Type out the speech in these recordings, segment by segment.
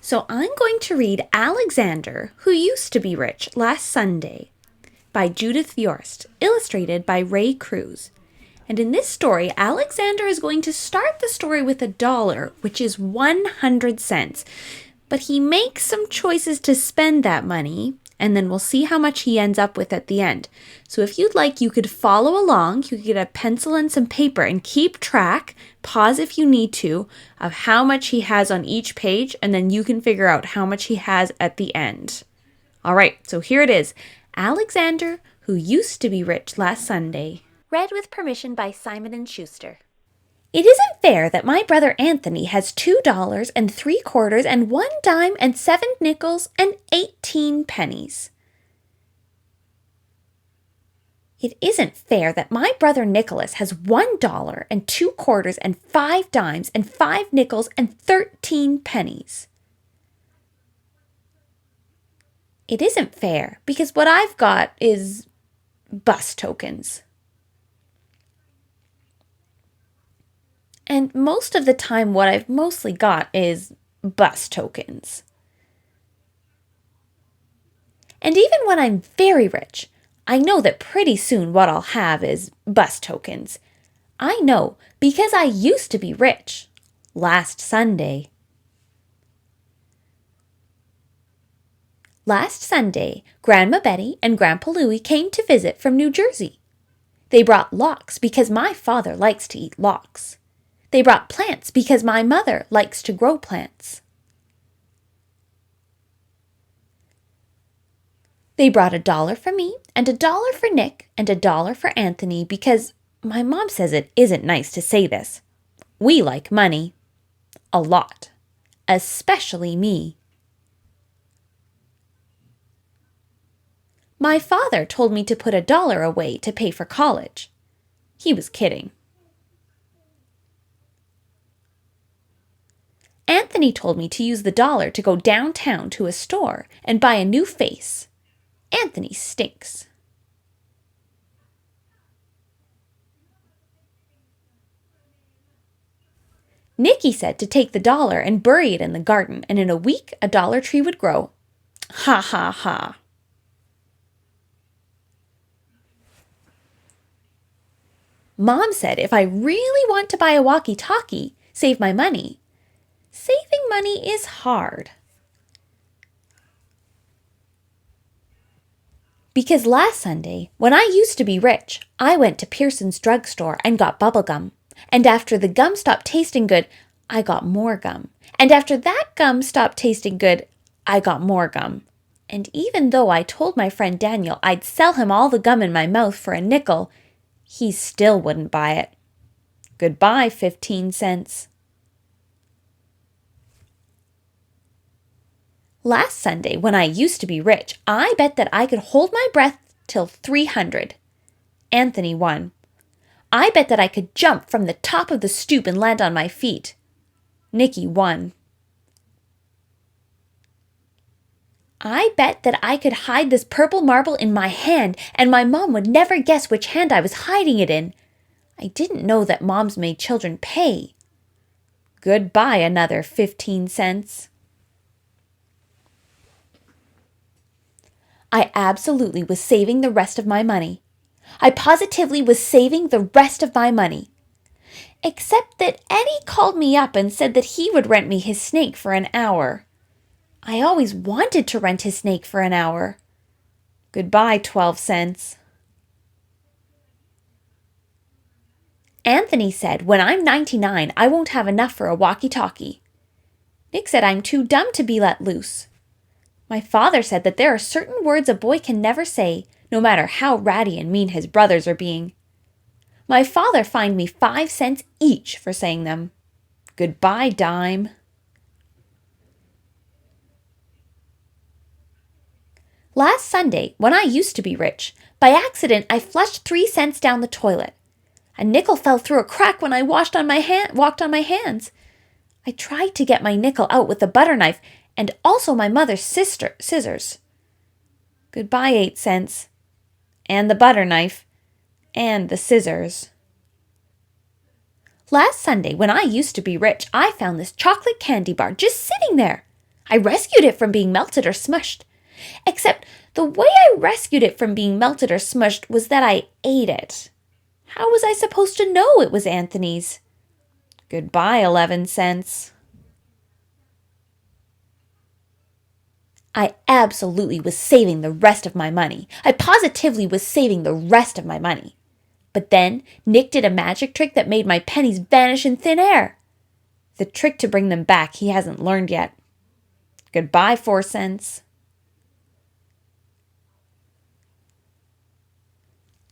So I'm going to read Alexander, Who Used to Be Rich Last Sunday by Judith Viorst, illustrated by Ray Cruz. And in this story, Alexander is going to start the story with $1, which is 100 cents. But he makes some choices to spend that money, and then we'll see how much he ends up with at the end. So if you'd like, you could follow along. You could get a pencil and some paper and keep track, pause if you need to, of how much he has on each page, and then you can figure out how much he has at the end. All right, so here it is. Alexander, Who Used to Be Rich Last Sunday. Read with permission by Simon & Schuster. It isn't fair that my brother Anthony has $2 and 3/4 and 1 dime and 7 nickels and 18 pennies. It isn't fair that my brother Nicholas has $1 and 2/4 and 5 dimes and 5 nickels and 13 pennies. It isn't fair because what I've got is bus tokens. And most of the time, what I've mostly got is bus tokens. And even when I'm very rich, I know that pretty soon what I'll have is bus tokens. I know because I used to be rich last Sunday. Last Sunday, Grandma Betty and Grandpa Louie came to visit from New Jersey. They brought lox because my father likes to eat lox. They brought plants because my mother likes to grow plants. They brought $1 for me and $1 for Nick and $1 for Anthony because my mom says it isn't nice to say this. We like money. A lot. Especially me. My father told me to put $1 away to pay for college. He was kidding. Anthony told me to use the $1 to go downtown to a store and buy a new face. Anthony stinks. Nicky said to take the $1 and bury it in the garden, and in a week a dollar tree would grow. Ha ha ha. Mom said if I really want to buy a walkie-talkie, save my money. Saving money is hard. Because last Sunday, when I used to be rich, I went to Pearson's drugstore and got bubble gum. And after the gum stopped tasting good, I got more gum. And after that gum stopped tasting good, I got more gum. And even though I told my friend Daniel I'd sell him all the gum in my mouth for a nickel, he still wouldn't buy it. Goodbye, 15 cents. Last Sunday, when I used to be rich, I bet that I could hold my breath till 300. Anthony won. I bet that I could jump from the top of the stoop and land on my feet. Nicky won. I bet that I could hide this purple marble in my hand, and my mom would never guess which hand I was hiding it in. I didn't know that moms made children pay. Goodbye, another 15 cents. I absolutely was saving the rest of my money. I positively was saving the rest of my money. Except that Eddie called me up and said that he would rent me his snake for an hour. I always wanted to rent his snake for an hour. Goodbye, 12 cents. Anthony said when I'm 99, I won't have enough for a walkie-talkie. Nick said I'm too dumb to be let loose. My father said that there are certain words a boy can never say, no matter how ratty and mean his brothers are being. My father fined me 5 cents each for saying them. Goodbye, dime. Last Sunday, when I used to be rich, by accident I flushed 3 cents down the toilet. A nickel fell through a crack when I walked on my hands. I tried to get my nickel out with a butter knife and also my mother's scissors. Goodbye, 8 cents. And the butter knife. And the scissors. Last Sunday, when I used to be rich, I found this chocolate candy bar just sitting there. I rescued it from being melted or smushed. Except the way I rescued it from being melted or smushed was that I ate it. How was I supposed to know it was Anthony's? Goodbye, 11 cents. I absolutely was saving the rest of my money. I positively was saving the rest of my money. But then Nick did a magic trick that made my pennies vanish in thin air. The trick to bring them back he hasn't learned yet. Goodbye, 4 cents.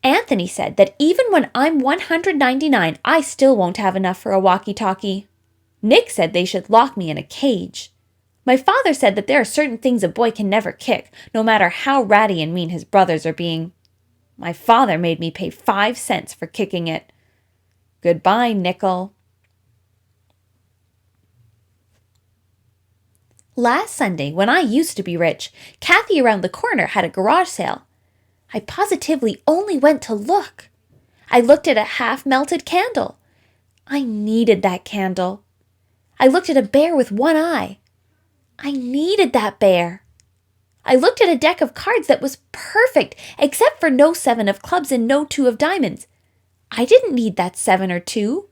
Anthony said that even when I'm 199, I still won't have enough for a walkie-talkie. Nick said they should lock me in a cage. My father said that there are certain things a boy can never kick, no matter how ratty and mean his brothers are being. My father made me pay 5 cents for kicking it. Goodbye, nickel. Last Sunday, when I used to be rich, Kathy around the corner had a garage sale. I positively only went to look. I looked at a half-melted candle. I needed that candle. I looked at a bear with one eye. I needed that bear. I looked at a deck of cards that was perfect, except for no 7 of clubs and no 2 of diamonds. I didn't need that 7 or 2.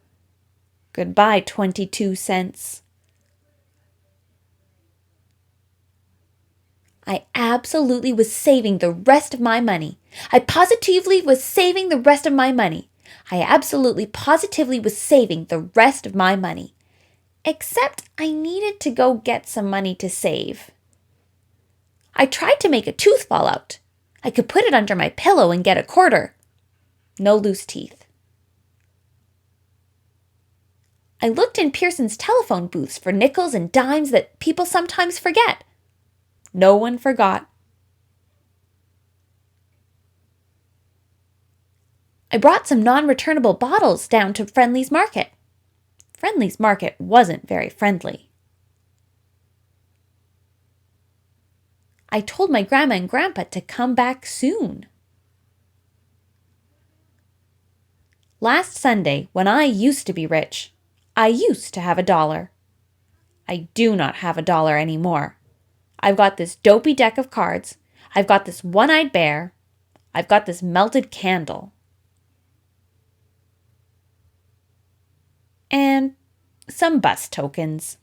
Goodbye, 22 cents. I absolutely was saving the rest of my money. I positively was saving the rest of my money. I absolutely positively was saving the rest of my money. Except I needed to go get some money to save. I tried to make a tooth fall out. I could put it under my pillow and get a quarter. No loose teeth. I looked in Pearson's telephone booths for nickels and dimes that people sometimes forget. No one forgot. I brought some non-returnable bottles down to Friendly's Market. Friendly's Market wasn't very friendly. I told my grandma and grandpa to come back soon. Last Sunday, when I used to be rich, I used to have $1. I do not have $1 anymore. I've got this dopey deck of cards. I've got this one-eyed bear. I've got this melted candle. And some bus tokens.